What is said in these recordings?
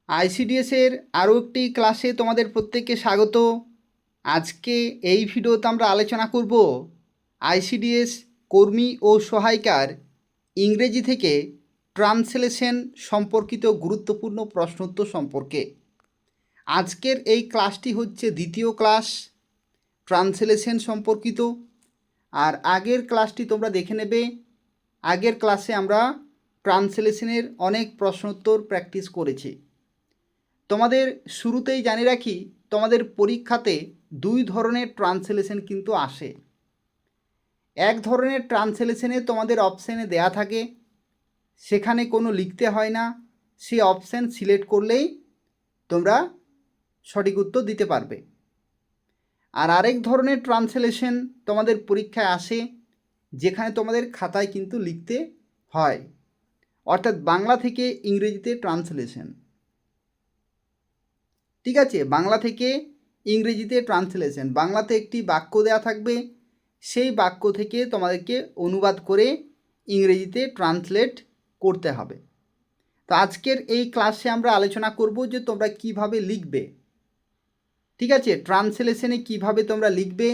আইসিডিএসের আরও একটি ক্লাসে তোমাদের প্রত্যেককে স্বাগত। আজকে এই ভিডিওতে আমরা আলোচনা করব আইসিডিএস কর্মী ও সহায়িকার ইংরেজি থেকে ট্রান্সলেশন সম্পর্কিত গুরুত্বপূর্ণ প্রশ্নোত্তর সম্পর্কে। আজকের এই ক্লাসটি হচ্ছে দ্বিতীয় ক্লাস ট্রান্সলেশন সম্পর্কিত। আর আগের ক্লাসটি তোমরা দেখে নেবে। আগের ক্লাসে আমরা ট্রান্সলেশনের অনেক প্রশ্নোত্তর প্র্যাকটিস করেছি। তোমাদের শুরুতেই জানিয়ে রাখি, তোমাদের পরীক্ষাতে দুই ধরনের ট্রান্সলেশন কিন্তু আসে। এক ধরনের ট্রান্সলেশনে তোমাদের অপশানে দেয়া থাকে, সেখানে কোনো লিখতে হয় না, সেই অপশান সিলেক্ট করলেই তোমরা সঠিক উত্তর দিতে পারবে। আর আরেক ধরনের ট্রান্সলেশন তোমাদের পরীক্ষায় আসে, যেখানে তোমাদের খাতায় কিন্তু লিখতে হয়, অর্থাৎ বাংলা থেকে ইংরেজিতে ট্রান্সলেশন। ঠিক আছে, বাংলা থেকে ইংরেজিতে ট্রান্সলেশন। বাংলাতে একটি বাক্য দেওয়া থাকবে, সেই বাক্য থেকে তোমাদেরকে অনুবাদ করে ইংরেজিতে ট্রান্সলেট করতে হবে। তো আজকের এই ক্লাসে আমরা আলোচনা করব যে তোমরা কিভাবে লিখবে। ঠিক আছে, ট্রান্সলেশনে কিভাবে তোমরা লিখবে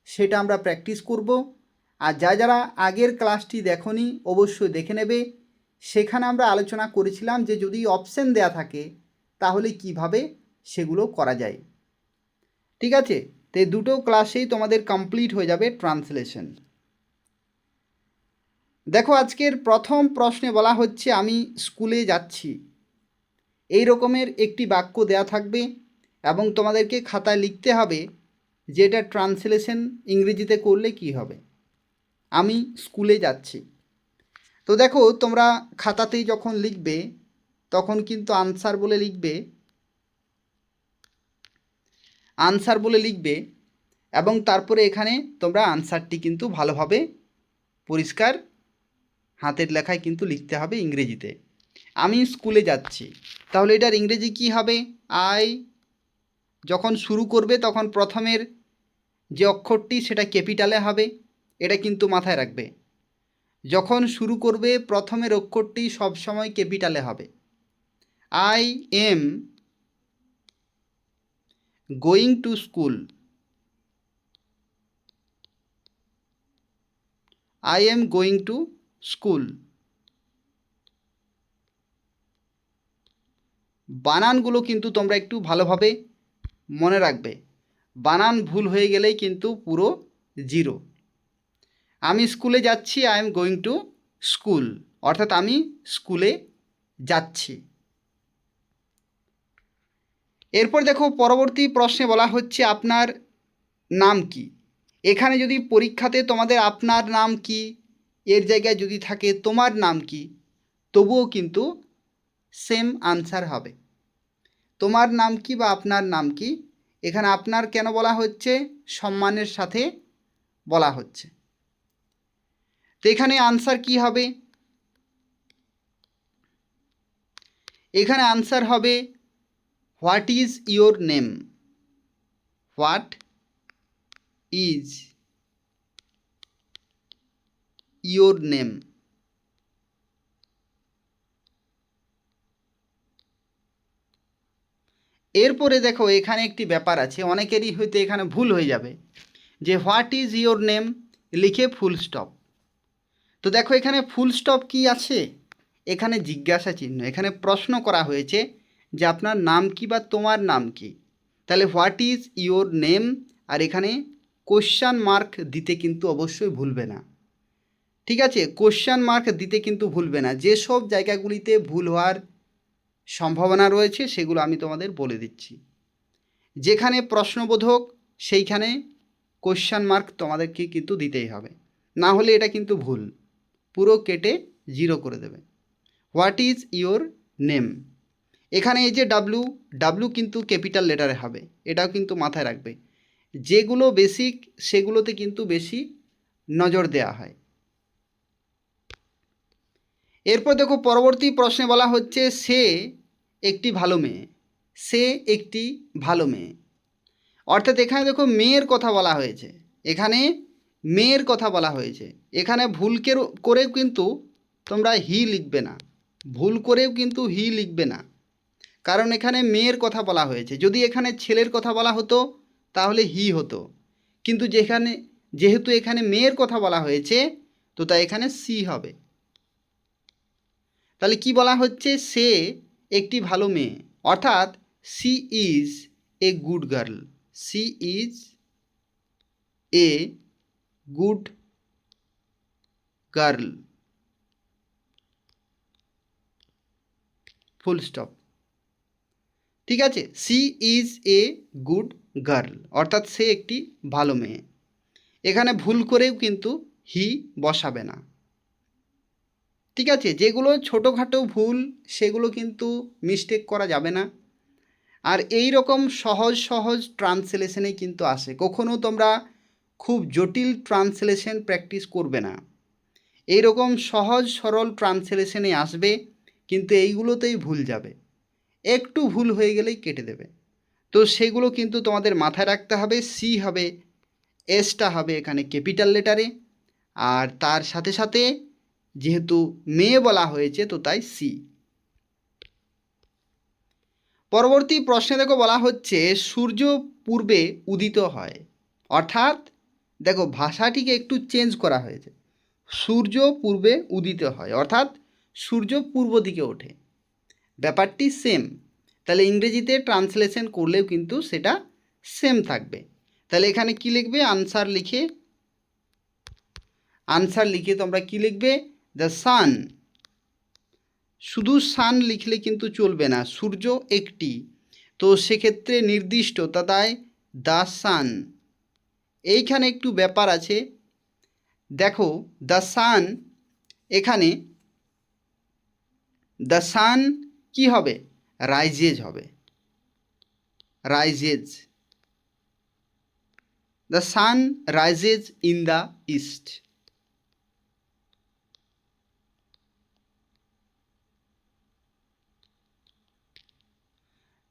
সেটা আমরা প্র্যাকটিস করব। আর যারা আগের ক্লাসটি দেখোনি অবশ্যই দেখে নেবে। সেখানে আমরা আলোচনা করেছিলাম যে যদি অপশন দেয়া থাকে তাহলে কিভাবে সেগুলো করা যায়। ঠিক আছে, তো এই দুটো ক্লাসেই তোমাদের কমপ্লিট হয়ে যাবে ট্রান্সলেশন। দেখো, আজকের প্রথম প্রশ্নে বলা হচ্ছে আমি স্কুলে যাচ্ছি। এই রকমের একটি বাক্য দেয়া থাকবে এবং তোমাদেরকে খাতায় লিখতে হবে যে এটা ট্রান্সলেশন ইংরেজিতে করলে কি হবে। আমি স্কুলে যাচ্ছি। তো দেখো, তোমরা খাতাতেই যখন লিখবে তখন কিন্তু আনসার বলে লিখবে এবং তারপরে এখানে তোমরা আনসারটি কিন্তু ভালোভাবে পরিষ্কার হাতের লেখায় কিন্তু লিখতে হবে ইংরেজিতে। আমি স্কুলে যাচ্ছি, তাহলে এটার ইংরেজি কি হবে? আই। যখন শুরু করবে তখন প্রথমের যে অক্ষরটি সেটা ক্যাপিটালে হবে, এটা কিন্তু মাথায় রাখবে। যখন শুরু করবে প্রথমের অক্ষরটি সবসময় ক্যাপিটালে হবে। I am going to school. I am going to school. বানানগুলো কিন্তু তোমরা একটু ভালোভাবে মনে রাখবে। বানান ভুল হয়ে গেলেই কিন্তু পুরো জিরো। আমি স্কুলে যাচ্ছি, I am going to school, অর্থাৎ আমি স্কুলে যাচ্ছি। এরপর দেখো, পরবর্তী প্রশ্নে বলা হচ্ছে আপনার নাম কি। এখানে যদি পরীক্ষাতে তোমাদের আপনার নাম কি এর জায়গায় যদি থাকে তোমার নাম কি, তবুও কিন্তু সেম আনসার হবে। তোমার নাম কি বা আপনার নাম কি, এখানে আপনার কেন বলা হচ্ছে? সম্মানের সাথে বলা হচ্ছে। তো এখানে আনসার কি হবে? এখানে আনসার হবে what is your name. What is your name. এরপরে দেখো, এখানে একটি ব্যাপার আছে, অনেকেরই হয়তো এখানে ভুল হয়ে যাবে যে হোয়াট ইজ ইয়োর নেম লিখে ফুল স্টপ। তো দেখো, এখানে ফুল স্টপ কি আছে? এখানে জিজ্ঞাসা চিহ্ন, এখানে প্রশ্ন করা হয়েছে যে আপনার নাম কি বা তোমার নাম কি। তাহলে হোয়াট ইজ ইয়োর নেম, আর এখানে কোশ্চান মার্ক দিতে কিন্তু অবশ্যই ভুলবে না। ঠিক আছে, কোশ্চান মার্ক দিতে কিন্তু ভুলবে না। যেসব জায়গাগুলিতে ভুল হওয়ার সম্ভাবনা রয়েছে সেগুলো আমি তোমাদের বলে দিচ্ছি। যেখানে প্রশ্নবোধক সেইখানে কোশ্চান মার্ক তোমাদেরকে কিন্তু দিতেই হবে, না হলে এটা কিন্তু ভুল, পুরো কেটে জিরো করে দেবে। হোয়াট ইজ ইয়োর নেম, এখানে এই যে ডাব্লু, ডাব্লু কিন্তু ক্যাপিটাল লেটারে হবে, এটাও কিন্তু মাথায় রাখবে। যেগুলো বেসিক সেগুলোতে কিন্তু বেশি নজর দেওয়া হয়। এরপর দেখো, পরবর্তী প্রশ্নে বলা হচ্ছে সে একটি ভালো মেয়ে। সে একটি ভালো মেয়ে, অর্থাৎ এখানে দেখো মেয়ের কথা বলা হয়েছে। এখানে মেয়ের কথা বলা হয়েছে। এখানে ভুল করেও কিন্তু তোমরা হি লিখবে না, ভুল করেও কিন্তু হি লিখবে না, কারণ এখানে মেয়ের কথা বলা হয়েছে। যদি এখানে ছেলের কথা বলা হতো তাহলে হি হতো, কিন্তু যেহেতু এখানে মেয়ের কথা বলা হয়েছে তো তাই এখানে সি হবে। তাহলে কি বলা হচ্ছে? সে একটি ভালো মেয়ে, অর্থাৎ she is a good girl. She is a good girl, full stop. ঠিক আছে, she is a good girl অর্থাৎ সে একটি ভালো মেয়ে। এখানে ভুল করেও কিন্তু হি বসাবে না। ঠিক আছে, যেগুলো ছোটোখাটো ভুল সেগুলো কিন্তু মিস্টেক করা যাবে না। আর এই রকম সহজ সহজ ট্রান্সলেশনেই কিন্তু আসে, কখনো তোমরা খুব জটিল ট্রান্সলেশন প্র্যাকটিস করবে না। এই রকম সহজ সরল ট্রান্সলেশনে আসবে, কিন্তু এইগুলোতেই ভুল যাবে, একটু ভুল হয়ে গেলেই কেটে দেবে। তো সেগুলো কিন্তু তোমাদের মাথায় রাখতে হবে। সি হবে, এসটা হবে এখানে ক্যাপিটাল লেটারে, আর তার সাথে সাথে যেহেতু মেয়ে বলা হয়েছে তো তাই সি। পরবর্তী প্রশ্নে দেখো বলা হচ্ছে সূর্য পূর্বে উদিত হয়, অর্থাৎ দেখো ভাষাটিকে একটু চেঞ্জ করা হয়েছে। সূর্য পূর্বে উদিত হয় অর্থাৎ সূর্য পূর্ব দিকে ওঠে, ব্যাপারটি সেম। তাহলে ইংরেজিতে ট্রান্সলেশন করলেও কিন্তু সেটা সেম থাকবে। তাহলে এখানে কি লিখবে? আনসার লিখে তোমরা কি লিখবে? The sun. শুধু সান লিখলে কিন্তু চলবে না, সূর্য একটি, তো সেক্ষেত্রে নির্দিষ্ট, তাই দ্য সান। এইখানে একটু ব্যাপার আছে, দেখো দ্য সান, এখানে দ্য সান কি হবে? রাইজেজ হবে, rises. The sun rises in the east.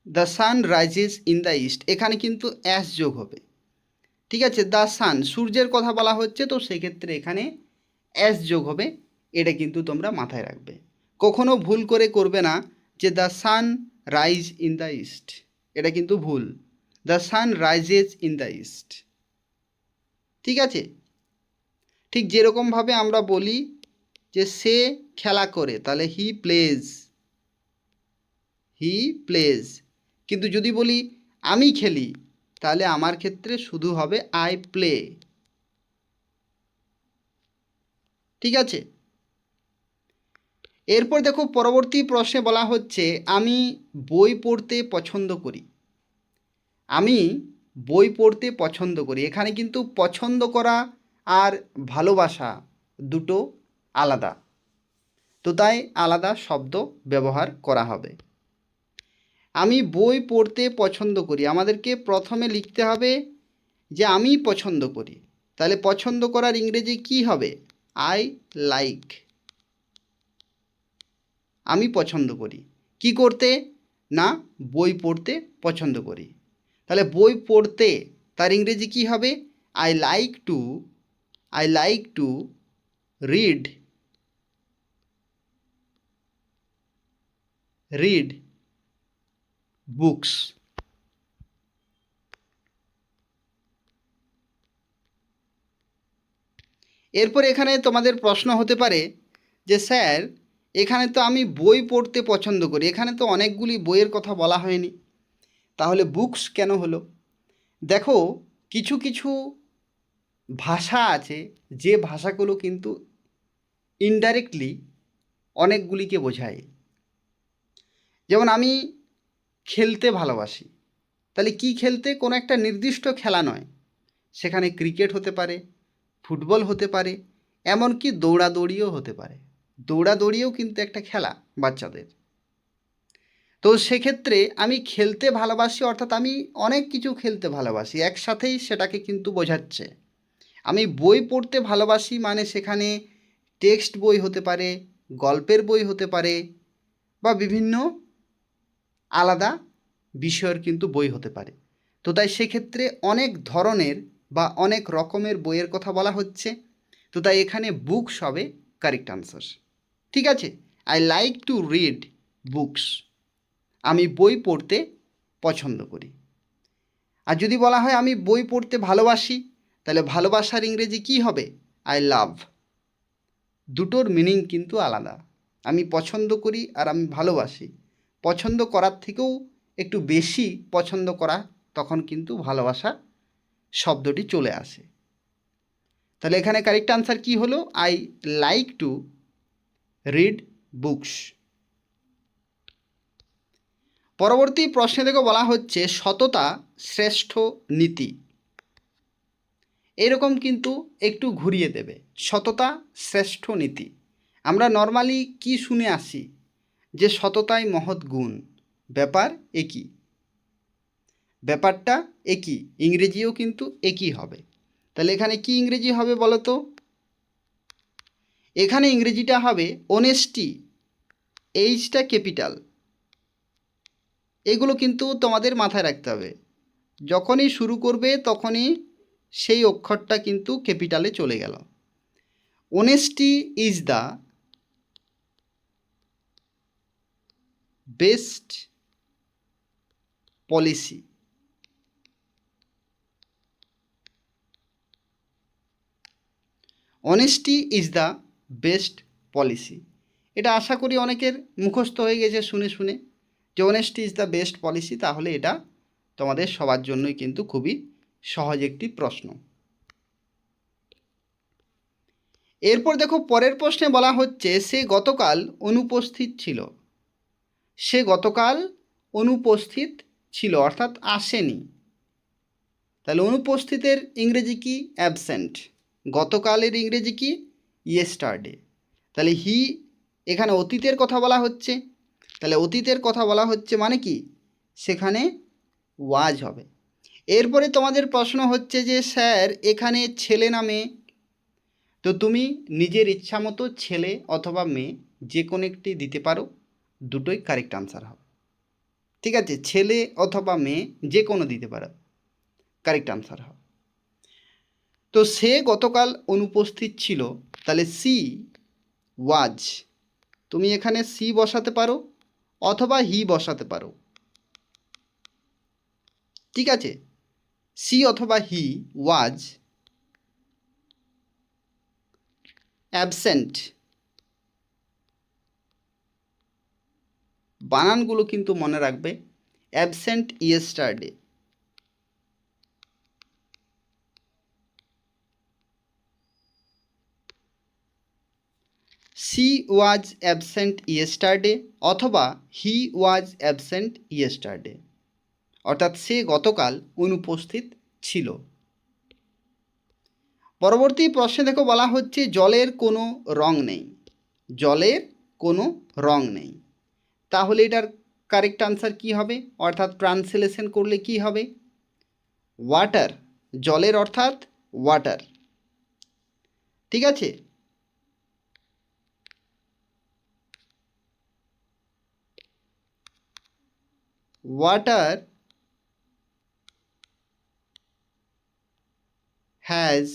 The sun rises in the east, এখানে কিন্তু অ্যাস যোগ হবে। ঠিক আছে, দ্য সান সূর্যের কথা বলা হচ্ছে, তো সেক্ষেত্রে এখানে অ্যাস যোগ হবে। এটা কিন্তু তোমরা মাথায় রাখবে, কখনো ভুল করে করবে না যে the sun rise in the east, এটা কিন্তু ভুল। The sun rises in the east. ঠিক আছে, ঠিক যেরকমভাবে আমরা বলি যে সে খেলা করে, তাহলে হি প্লেজ, হি প্লেজ। কিন্তু যদি বলি আমি খেলি, তাহলে আমার ক্ষেত্রে শুধু হবে আই প্লে। ঠিক আছে, এরপর দেখো পরবর্তী প্রশ্নে বলা হচ্ছে আমি বই পড়তে পছন্দ করি। আমি বই পড়তে পছন্দ করি, এখানে কিন্তু পছন্দ করা আর ভালোবাসা দুটো আলাদা, তো তাই আলাদা শব্দ ব্যবহার করা হবে। আমি বই পড়তে পছন্দ করি, আমাদেরকে প্রথমে লিখতে হবে যে আমি পছন্দ করি, তাহলে পছন্দ করার ইংরেজি কি হবে? I like. আমি পছন্দ করি কি করতে? না, বই পড়তে পছন্দ করি। তাহলে বই পড়তে তার ইংরেজি কি হবে? I like to read books. এরপর এখানে তোমাদের প্রশ্ন হতে পারে যে স্যার এখানে তো আমি বই পড়তে পছন্দ করি, এখানে তো অনেকগুলি বইয়ের কথা বলা হয়নি, তাহলে বুকস কেন হলো? দেখো কিছু কিছু ভাষা আছে যে ভাষাগুলো কিন্তু ইনডাইরেক্টলি অনেকগুলিকে বোঝায়। যেমন আমি খেলতে ভালোবাসি, তাহলে কি খেলতে? কোনো একটা নির্দিষ্ট খেলা নয়, সেখানে ক্রিকেট হতে পারে, ফুটবল হতে পারে, এমনকি দৌড়াদৌড়িও হতে পারে। দৌড়াদৌড়িও কিন্তু একটা খেলা বাচ্চাদের। তো সেক্ষেত্রে আমি খেলতে ভালোবাসি অর্থাৎ আমি অনেক কিছু খেলতে ভালোবাসি, একসাথেই সেটাকে কিন্তু বোঝাচ্ছে। আমি বই পড়তে ভালোবাসি মানে সেখানে টেক্সট বই হতে পারে, গল্পের বই হতে পারে, বা বিভিন্ন আলাদা বিষয়ের কিন্তু বই হতে পারে। তো তাই সেক্ষেত্রে অনেক ধরনের বা অনেক রকমের বইয়ের কথা বলা হচ্ছে, তো তাই এখানে বুকস হবে কারেক্ট আনসার। ঠিক আছে, I like to read books. আমি বই পড়তে পছন্দ করি। আর যদি বলা হয় আমি বই পড়তে ভালোবাসি, তাহলে ভালোবাসার ইংরেজি কী হবে? I love. দুটোর মিনিং কিন্তু আলাদা। আমি পছন্দ করি আর আমি ভালোবাসি, পছন্দ করার থেকেও একটু বেশি পছন্দ করা, তখন কিন্তু ভালোবাসা শব্দটি চলে আসে। তাহলে এখানে কারেক্ট আনসার কি হলো? I like to read books. পরবর্তী প্রশ্নে দেখো বলা হচ্ছে সততা শ্রেষ্ঠ নীতি। এরকম কিন্তু একটু ঘুরিয়ে দেবে, সততা শ্রেষ্ঠ নীতি। আমরা নর্মালি কি শুনে আসি যে সততাই মহৎ গুণ, ব্যাপার একই, ব্যাপারটা একই, ইংরেজিও কিন্তু একই হবে। তাহলে এখানে কি ইংরেজি হবে বলো তো? এখানে ইংরেজিটা হবে অনেস্টি, এইচটা ক্যাপিটাল। এগুলো কিন্তু তোমাদের মাথায় রাখতে হবে, যখনই শুরু করবে তখনই সেই অক্ষরটা কিন্তু ক্যাপিটালে চলে গেল। Honesty is the best policy. Honesty is the best policy. এটা আশা করি অনেকের মুখস্থ হয়ে গেছে শুনে শুনে, যে honesty is the best policy. তাহলে এটা তোমাদের সবার জন্যই কিন্তু খুবই সহজ একটি প্রশ্ন। এরপর দেখো পরের প্রশ্নে বলা হচ্ছে সে গতকাল অনুপস্থিত ছিল। সে গতকাল অনুপস্থিত ছিল অর্থাৎ আসেনি। তাহলে অনুপস্থিতের ইংরেজি কি? অ্যাবসেন্ট। গতকালের ইংরেজি কি? ইয়েস্টারডে। তাহলে হি এখানে অতীতের কথা বলা হচ্ছে, তাহলে অতীতের কথা বলা হচ্ছে মানে কি? সেখানে ওয়াজ হবে। এরপরে তোমাদের প্রশ্ন হচ্ছে যে স্যার এখানে ছেলে না মেয়ে? তো তুমি নিজের ইচ্ছা মতো ছেলে অথবা মেয়ে যে কোনো একটি দিতে পারো, দুটোই কারেক্ট আনসার হবে। ঠিক আছে, ছেলে অথবা মেয়ে যে কোনো দিতে পারো, কারেক্ট আনসার হবে। তো সে গতকাল অনুপস্থিত ছিল, তাহলে সি ওয়াজ। তুমি এখানে সি বসাতে পারো অথবা হি বসাতে পারো। ঠিক আছে, সি অথবা হি ওয়াজ অ্যাবসেন্ট। বানানগুলো কিন্তু মনে রাখবে, absent yesterday. C was absent yesterday অথবা হি ওয়াজ অ্যাবসেন্ট ইয়েস্টারডে, অর্থাৎ সে গতকাল অনুপস্থিত ছিল। পরবর্তী প্রশ্নে দেখো বলা হচ্ছে জলের কোনো রং নেই। জলের কোনো রং নেই, তাহলে এটার কারেক্ট আনসার কি হবে? অর্থাৎ ট্রান্সলেশন করলে কি হবে? ওয়াটার। জলের অর্থাৎ ওয়াটার। ঠিক আছে, ওয়াটার হ্যাজ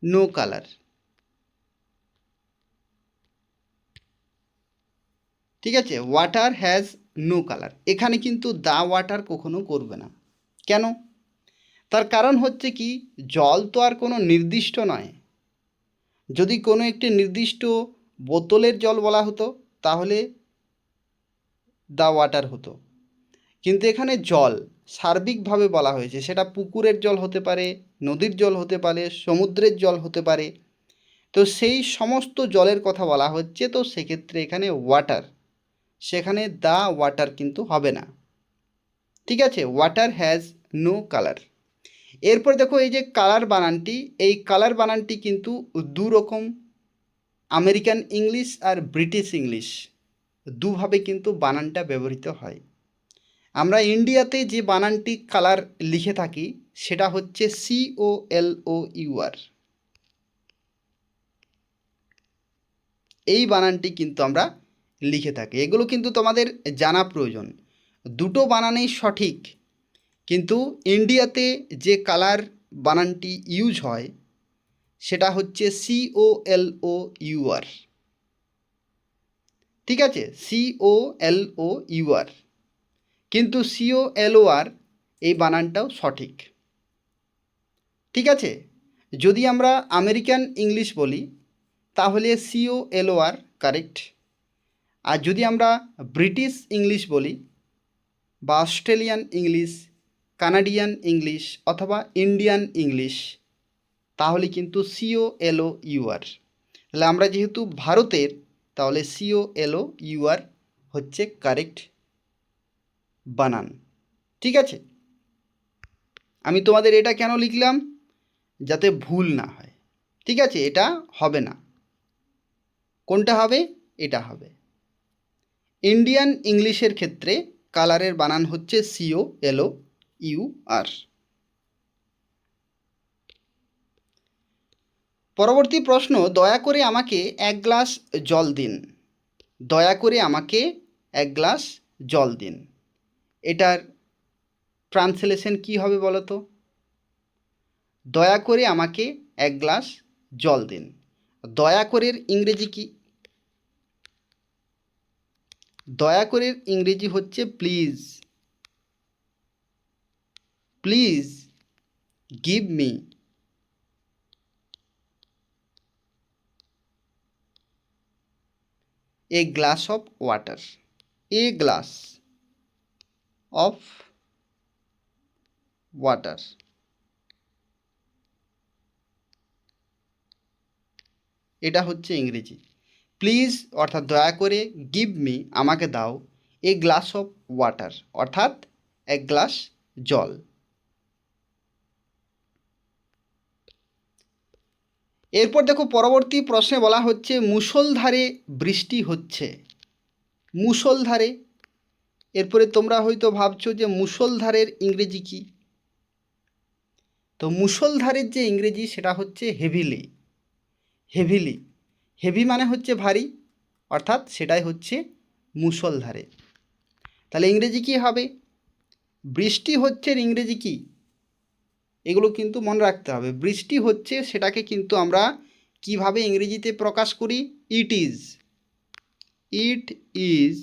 নো কালার। ঠিক আছে, ওয়াটার হ্যাজ নো কালার। এখানে কিন্তু দ্য ওয়াটার কখনো করবে না। কেন? তার কারণ হচ্ছে কি, জল তো আর কোনো নির্দিষ্ট নয়। যদি কোনো একটি নির্দিষ্ট বোতলের জল বলা হতো তাহলে দ্য ওয়াটার হতো, কিন্তু এখানে জল সার্বিকভাবে বলা হয়েছে, সেটা পুকুরের জল হতে পারে, নদীর জল হতে পারে, সমুদ্রের জল হতে পারে। তো সেই সমস্ত জলের কথা বলা হচ্ছে, তো সেক্ষেত্রে এখানে ওয়াটার, সেখানে দ্য ওয়াটার কিন্তু হবে না। ঠিক আছে, ওয়াটার হ্যাজ নো কালার। এরপর দেখো এই যে কালার বানানটি, এই কালার বানানটি কিন্তু দু রকম, আমেরিকান ইংলিশ আর ব্রিটিশ ইংলিশ, দুভাবে কিন্তু বানানটা ব্যবহৃত হয়। আমরা ইন্ডিয়াতে যে বানানটি কালার লিখে থাকি সেটা হচ্ছে COLOUR। এই বানানটি কিন্তু আমরা লিখে থাকি। এগুলো কিন্তু তোমাদের জানা প্রয়োজন। দুটো বানানেই সঠিক, কিন্তু ইন্ডিয়াতে যে কালার বানানটি ইউজ হয় সেটা হচ্ছে COLOUR। ঠিক আছে, COLOUR, কিন্তু COLOR এই বানানটাও সঠিক। ঠিক আছে, যদি আমরা আমেরিকান ইংলিশ বলি তাহলে COLOR কারেক্ট, আর যদি আমরা ব্রিটিশ ইংলিশ বলি বা অস্ট্রেলিয়ান ইংলিশ, কানাডিয়ান ইংলিশ অথবা ইন্ডিয়ান ইংলিশ তাহলে কিন্তু COLOUR। তাহলে আমরা যেহেতু ভারতের, তাহলে COLOUR হচ্ছে কারেক্ট বানান। ঠিক আছে, আমি তোমাদের এটা কেন লিখলাম, যাতে ভুল না হয়। ঠিক আছে, এটা হবে না, কোনটা হবে, এটা হবে। ইন্ডিয়ান ইংলিশের ক্ষেত্রে কালারের বানান হচ্ছে COLOUR। পরবর্তী প্রশ্ন, দয়া করে আমাকে এক গ্লাস জল দিন। দয়া করে আমাকে এক গ্লাস জল দিন, এটার ট্রান্সলেশন কি হবে বলো তো? দয়া করে আমাকে এক গ্লাস জল দিন, দয়া করের ইংরেজি কি? দয়া করের ইংরেজি হচ্ছে please. Please give me a glass of water, a glass of water। এটা হচ্ছে ইংরেজি। প্লিজ অর্থাৎ দয়া করে, গিভ মি আমাকে দাও, এ গ্লাস অফ ওয়াটার অর্থাৎ এক গ্লাস জল। এরপর দেখো পরবর্তী প্রশ্নে বলা হচ্ছে মুষলধারে বৃষ্টি হচ্ছে। মুষলধারে, এরপরে তোমরা হয়তো ভাবছো যে মুষলধারের ইংরেজি কি? তো মুষলধারের যে ইংরেজি সেটা হচ্ছে হেভিলি। হেভিলি, হেভি মানে হচ্ছে ভারী, অর্থাৎ সেটাই হচ্ছে মুষলধারে। তাহলে ইংরেজি কি হবে? বৃষ্টি হচ্ছে ইংরেজি কি? এগুলো কিন্তু মনে রাখতে হবে। বৃষ্টি হচ্ছে সেটাকে কিন্তু আমরা কিভাবে ইংরেজিতে প্রকাশ করি? It is. It is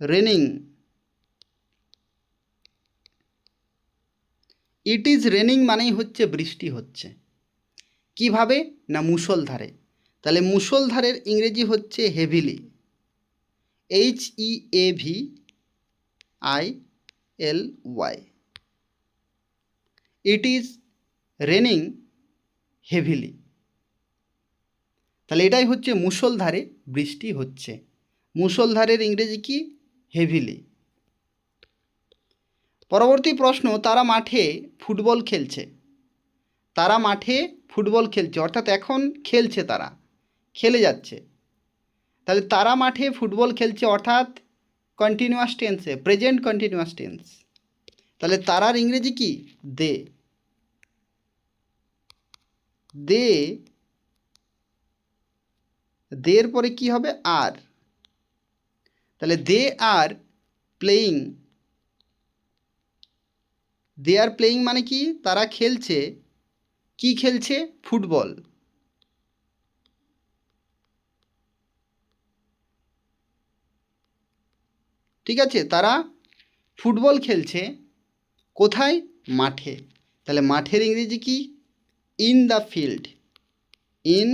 raining. It is raining মানেই হচ্ছে বৃষ্টি হচ্ছে। কিভাবে? না মুষলধারে। তাহলে মুষলধারের ইংরেজি হচ্ছে heavily. HEAVILY। It is raining heavily. তাহলে এটাই হচ্ছে মুষলধারে বৃষ্টি হচ্ছে। মুষলধারের ইংরেজি কি? হেভিলি। পরবর্তী প্রশ্ন, তারা মাঠে ফুটবল খেলছে। তারা মাঠে ফুটবল খেলছে অর্থাৎ এখন খেলছে, তারা খেলে যাচ্ছে। তাহলে তারা মাঠে ফুটবল খেলছে অর্থাৎ কন্টিনিউয়াস টেন্সে, প্রেজেন্ট কন্টিনিউয়াস টেন্স। তাহলে তারার ইংরেজি কি? দে। দে, দের পরে কি হবে? আর। তাহলে দে are playing. They are playing মানে কি? তারা খেলছে, কি খেলছে? ফুটবল। ঠিক আছে, তারা ফুটবল খেলছে কোথায়? মাঠে। তাহলে মাঠের ইংরেজি কি? In the field. In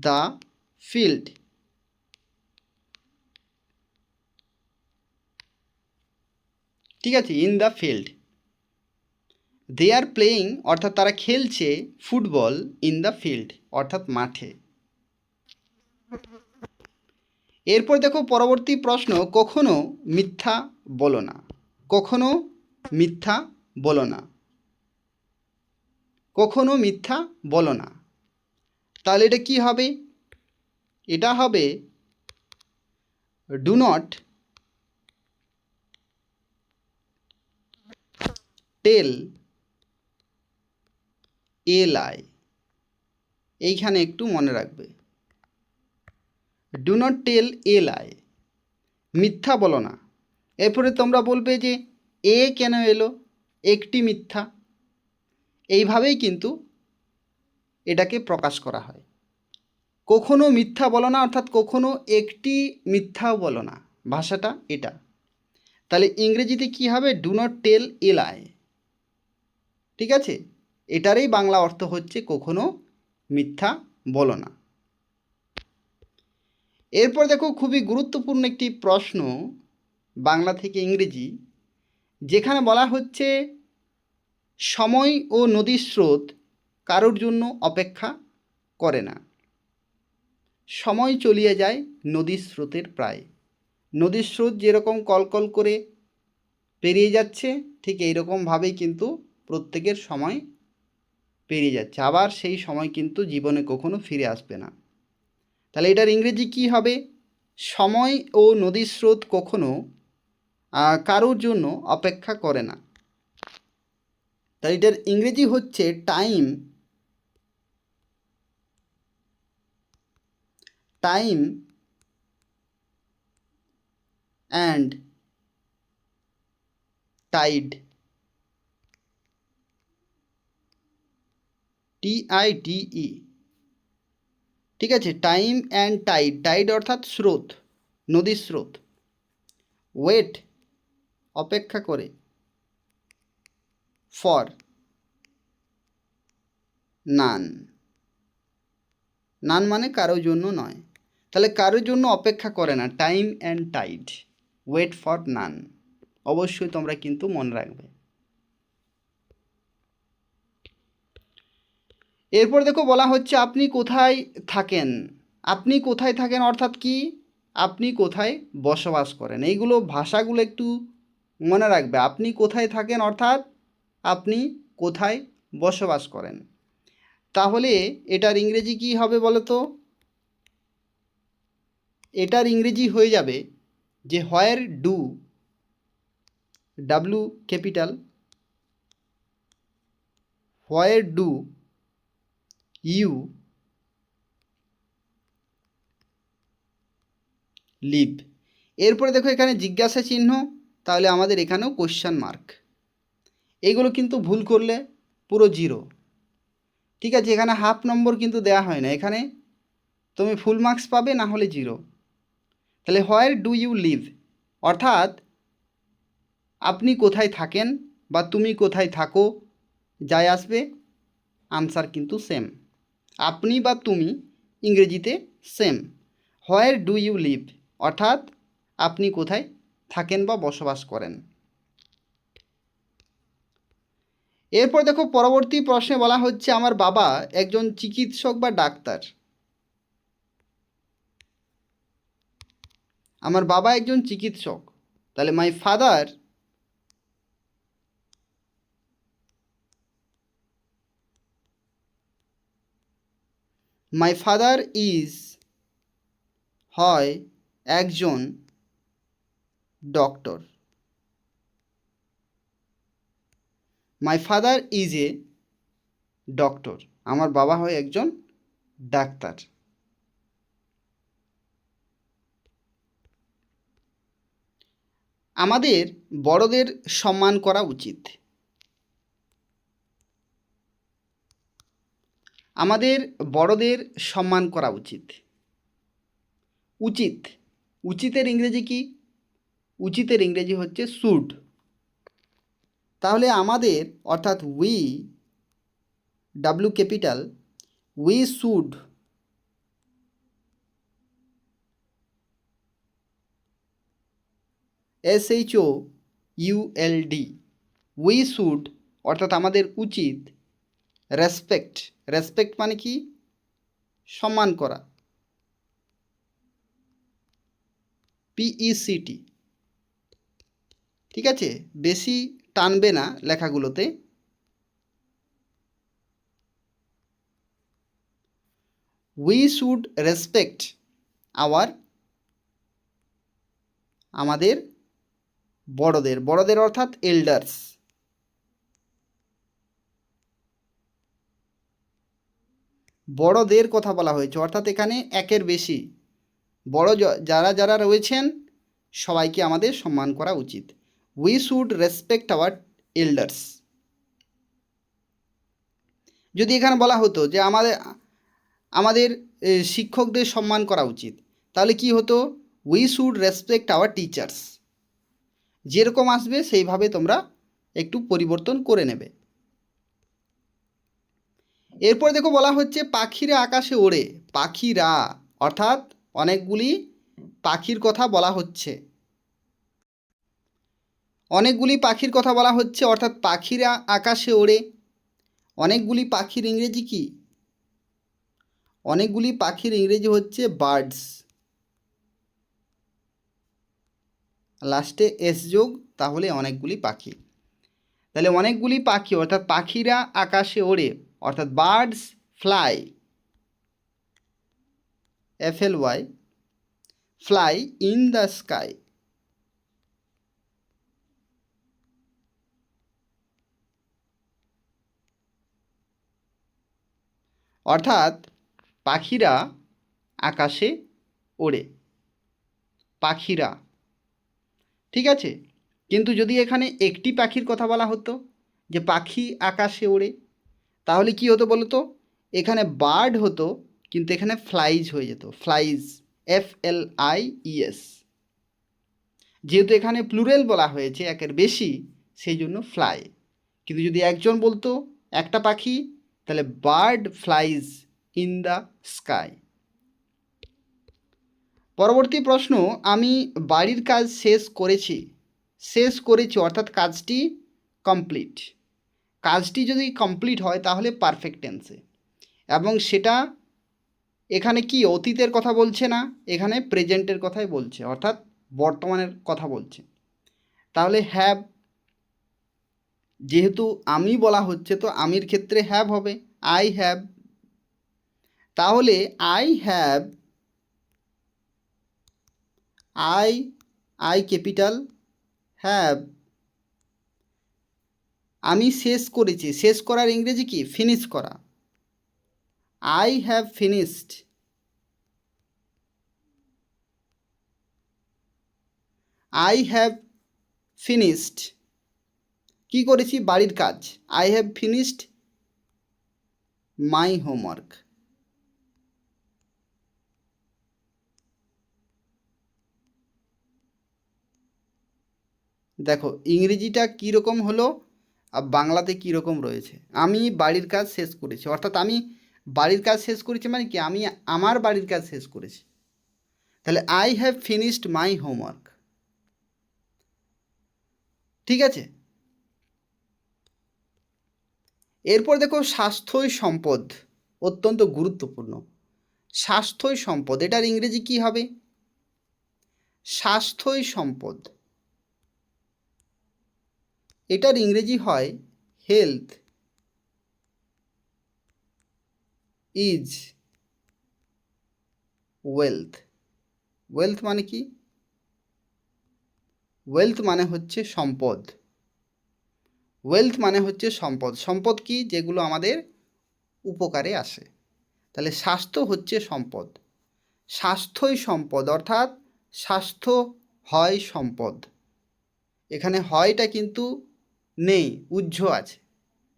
the field. ঠিক আছে, in the field. They are playing অর্থাৎ তারা খেলছে ফুটবল ইন দ্য ফিল্ড অর্থাৎ মাঠে। এরপর দেখো পরবর্তী প্রশ্ন, কখনো মিথ্যা বলো না। কখনো মিথ্যা বলো না। কখনো মিথ্যা বলো না। তাহলে এটা কি হবে? এটা হবে ডু নট টেল এ লাই। এইখানে একটু মনে রাখবে, ডু নট টেল এ লাই, মিথ্যা বলো না। এরপরে তোমরা বলবে যে এ কেন এলো, একটি মিথ্যা। এইভাবেই কিন্তু এটাকে প্রকাশ করা হয়। কখনো মিথ্যা বলো না, অর্থাৎ কখনো একটি মিথ্যাও বলো না, ভাষাটা এটা। তাহলে ইংরেজিতে কি হবে? ডু নট টেল এ লাই। ঠিক আছে, এটারই বাংলা অর্থ হচ্ছে কখনো মিথ্যা বলো না। এরপর দেখো খুবই গুরুত্বপূর্ণ একটি প্রশ্ন বাংলা থেকে ইংরেজি, যেখানে বলা হচ্ছে সময় ও নদীর স্রোত কারোর জন্য অপেক্ষা করে না। সময় চলিয়ে যায় নদীর স্রোতের প্রায়। নদীর স্রোত যেরকম কলকল করে পেরিয়ে যাচ্ছে, ঠিক এইরকমভাবেই কিন্তু প্রত্যেকের সময় পেরিয়ে যাচ্ছে, আবার সেই সময় কিন্তু জীবনে কখনো ফিরে আসবে না। তাহলে এটার ইংরেজি কি হবে? সময় ও নদীর স্রোত কখনো কারোর জন্য অপেক্ষা করে না। তাই এটার ইংরেজি হচ্ছে টাইম অ্যান্ড টাইড। TIDE। ঠিক আছে, টাইম অ্যান্ড টাইড। টাইড অর্থাৎ স্রোত, নদীর স্রোত। ওয়েট অপেক্ষা করে, ফর নান। নান মানে কারোর জন্য নয়। তাহলে কারোর জন্য অপেক্ষা করে না, time and tide, wait for none. অবশ্যই তোমরা কিন্তু মনে রাখবে। এরপর দেখো বলা হচ্ছে আপনি কোথায় থাকেন। আপনি কোথায় থাকেন অর্থাৎ কি? আপনি কোথায় বসবাস করেন। এইগুলো ভাষাগুলো একটু মনে রাখবে। আপনি কোথায় থাকেন অর্থাৎ আপনি কোথায় বসবাস করেন। তাহলে এটার ইংরেজি কি হবে বলো তো? এটার ইংরেজি হয়ে যাবে যে where do, W capital, where do you live. এরপরে দেখো এখানে জিজ্ঞাসা চিহ্ন, তাহলে আমাদের এখানেও কোশ্চেন মার্ক। এইগুলো কিন্তু ভুল করলে পুরো জিরো। ঠিক আছে, এখানে হাফ নম্বর কিন্তু দেয়া হয় না, এখানে তুমি ফুল মার্কস পাবে, না হলে জিরো। তাহলে হোয়ার ডু ইউ লিভ অর্থাৎ আপনি কোথায় থাকেন বা তুমি কোথায় থাকো, যাই আসবে আনসার কিন্তু সেম। আপনি বা তুমি ইংরেজিতে same. Where do you live অর্থাৎ আপনি কোথায় থাকেন বা বসবাস করেন। এরপর দেখো পরবর্তী প্রশ্নে বলা হচ্ছে আমার বাবা একজন চিকিৎসক বা ডাক্তার। আমার বাবা একজন চিকিৎসক। তাহলে মাই ফাদার ইজ হয় একজন doctor. My father is a doctor. আমার বাবা হয় একজন ডাক্তার। আমাদের বড়দের সম্মান করা উচিত। আমাদের বড়দের সম্মান করা উচিত। উচিত, উচিতের ইংরেজি কি? উচিতের ইংরেজি হচ্ছে শুড। তাহলে আমাদের অর্থাৎ we, W capital, we should SHOULD, we should অর্থাৎ আমাদের উচিত রেসপেক্ট। রেসপেক্ট মানে কি? সম্মান করা, PECT। ঠিক আছে, বেশি টানবে না লেখাগুলোতে। উই শুড রেসপেক্ট আমাদের বড়দের। বড়দের অর্থাৎ এল্ডার্স। বড়দের কথা বলা হয়েছে অর্থাৎ এখানে একের বেশি বড় যারা যারা রয়েছেন সবাইকে আমাদের সম্মান করা উচিত। We should respect our elders. যদি এখানে বলা হতো যে আমাদের শিক্ষকদের সম্মান করা উচিত। তাহলে কি হতো, we should respect our teachers. যেরকম আসবে সেইভাবে তোমরা একটু পরিবর্তন করে নেবে। এরপর দেখো বলা হচ্ছে পাখিরা আকাশে ওড়ে। পাখিরা অর্থাৎ অনেকগুলি পাখির কথা বলা হচ্ছে। অনেকগুলি পাখির কথা বলা হচ্ছে অর্থাৎ পাখিরা আকাশে ওড়ে। অনেকগুলি পাখির ইংরেজি কি? অনেকগুলি পাখির ইংরেজি হচ্ছে বার্ডস। লাস্টে এস যোগ, তাহলে অনেকগুলি পাখি। তাহলে অনেকগুলি পাখি অর্থাৎ পাখিরা আকাশে ওড়ে অর্থাৎ birds fly, FLY, fly in the sky. অর্থাৎ পাখিরা আকাশে ওড়ে। পাখিরা, ঠিক আছে। কিন্তু যদি এখানে একটি পাখির কথা বলা হতো যে পাখি আকাশে ওড়ে, তাহলে কি হতো বলো তো? এখানে বার্ড হতো, কিন্তু এখানে ফ্লাইজ হয়ে যেত। Flies, FLIES। যেহেতু এখানে প্লুরাল বলা হয়েছে, একের বেশি, সেই জন্য ফ্লাই। কিন্তু যদি একজন বলতো একটা পাখি, তাহলে bird flies in the sky. পরবর্তী প্রশ্ন, আমি বাড়ির কাজ শেষ করেছি। শেষ করেছি অর্থাৎ কাজটি কমপ্লিট। কাজটি যদি কমপ্লিট হয় তাহলে পারফেক্ট টেন্সে, এবং সেটা এখানে কি অতীতের কথা বলছে না, এখানে প্রেজেন্টের কথাই বলছে, অর্থাৎ বর্তমানের কথা বলছে। তাহলে হ্যাভ, যেহেতু আমি বলা হচ্ছে তো আমির ক্ষেত্রে হ্যাভ হবে, আই হ্যাভ। তাহলে I have, I capital, have, আমি শেষ করেছি। শেষ করার ইংরেজি কি? ফিনিশ করা। I have finished, I have finished, কী করেছি? বাড়ির কাজ। I have finished my homework. দেখো ইংরেজিটা কীরকম হলো আর বাংলাতে কীরকম রয়েছে। আমি বাড়ির কাজ শেষ করেছি, অর্থাৎ আমি বাড়ির কাজ শেষ করেছি মানে কি? আমি আমার বাড়ির কাজ শেষ করেছি। তাহলে I have finished my homework, ঠিক আছে। এরপর দেখো স্বাস্থ্যই সম্পদ, অত্যন্ত গুরুত্বপূর্ণ। স্বাস্থ্যই সম্পদ, এটার ইংরেজি কি হবে? স্বাস্থ্যই সম্পদ, এটার ইংরেজি হয় হেলথ ইজ ওয়েলথ। ওয়েলথ মানে কি? ওয়েলথ মানে হচ্ছে সম্পদ। ওয়েলথ মানে হচ্ছে সম্পদ। সম্পদ কি? যেগুলো আমাদের উপকারে আসে। তাহলে স্বাস্থ্য হচ্ছে সম্পদ। স্বাস্থ্যই সম্পদ অর্থাৎ স্বাস্থ্য হয় সম্পদ। এখানে হয়টা কিন্তু নেই, উহ্য আছে।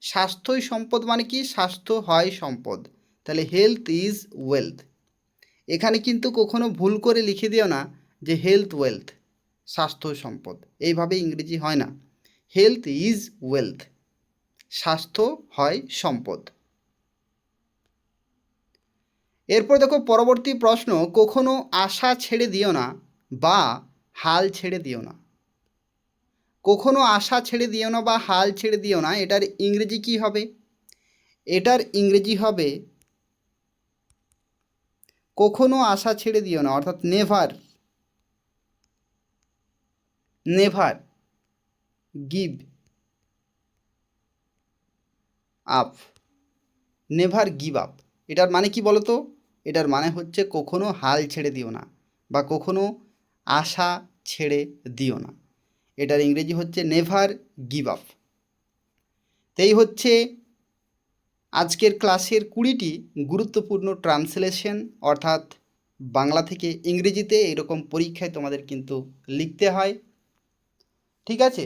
স্বাস্থ্যই সম্পদ মানে কি? স্বাস্থ্য হয় সম্পদ। তাহলে হেলথ ইজ ওয়েলথ। এখানে কিন্তু কখনো ভুল করে লিখে দিও না যে হেলথ ওয়েলথ, স্বাস্থ্য সম্পদ, এইভাবে ইংরেজি হয় না। হেলথ ইজ ওয়েলথ, স্বাস্থ্য হয় সম্পদ। এরপর দেখো পরবর্তী প্রশ্ন, কখনো আশা ছেড়ে দিও না বা হাল ছেড়ে দিও না। কখনো আশা ছেড়ে দিও না বা হাল ছেড়ে দিও না, এটার ইংরেজি কি হবে? এটার ইংরেজি হবে কখনো আশা ছেড়ে দিও না, অর্থাৎ never, never give up, never give up. এটার মানে কি বলো তো? এটার মানে হচ্ছে কখনো হাল ছেড়ে দিও না বা কখনো আশা ছেড়ে দিও না। এটার ইংরেজি হচ্ছে নেভার গিভ আপ। এই হচ্ছে আজকের ক্লাসের 20টি গুরুত্বপূর্ণ ট্রান্সলেশন, অর্থাৎ বাংলা থেকে ইংরেজিতে এরকম পরীক্ষায় তোমাদের কিন্তু লিখতে হয়, ঠিক আছে।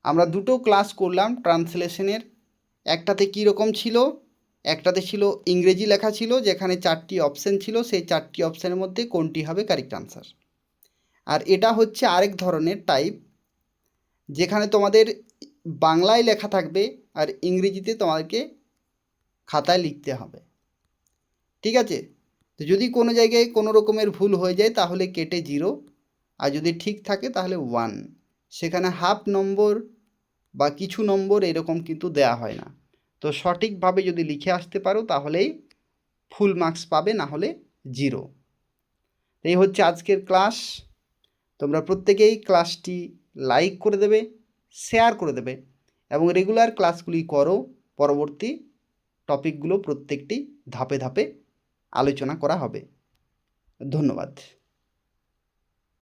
আমরা দুটো ক্লাস করলাম ট্রান্সলেশনের। একটাতে কী রকম ছিল, একটাতে ছিল ইংরেজি লেখা ছিল, যেখানে 4টি অপশান ছিল, সেই 4টি অপশানের মধ্যে কোনটি হবে কারেক্ট আনসার। আর এটা হচ্ছে আরেক ধরনের টাইপ, যেখানে তোমাদের বাংলায় লেখা থাকবে আর ইংরেজিতে তোমাদেরকে খাতায় লিখতে হবে। ঠিক আছে? তো যদি কোনো জায়গায় কোনো রকমের ভুল হয়ে যায় তাহলে কেটে 0, আর যদি ঠিক থাকে তাহলে 1। সেখানে হাফ নম্বর বা কিছু নম্বর এরকম কিন্তু দেয়া হয় না। তো সঠিকভাবে যদি লিখে আসতে পারো তাহলেই ফুল মার্কস পাবে, না হলে 0। এই হচ্ছে আজকের ক্লাস। তোমরা প্রত্যেকেই ক্লাসটি লাইক করে দেবে, শেয়ার করে দেবে এবং রেগুলার ক্লাসগুলি করো। পরবর্তী টপিকগুলো প্রত্যেকটি ধাপে ধাপে আলোচনা করা হবে। ধন্যবাদ।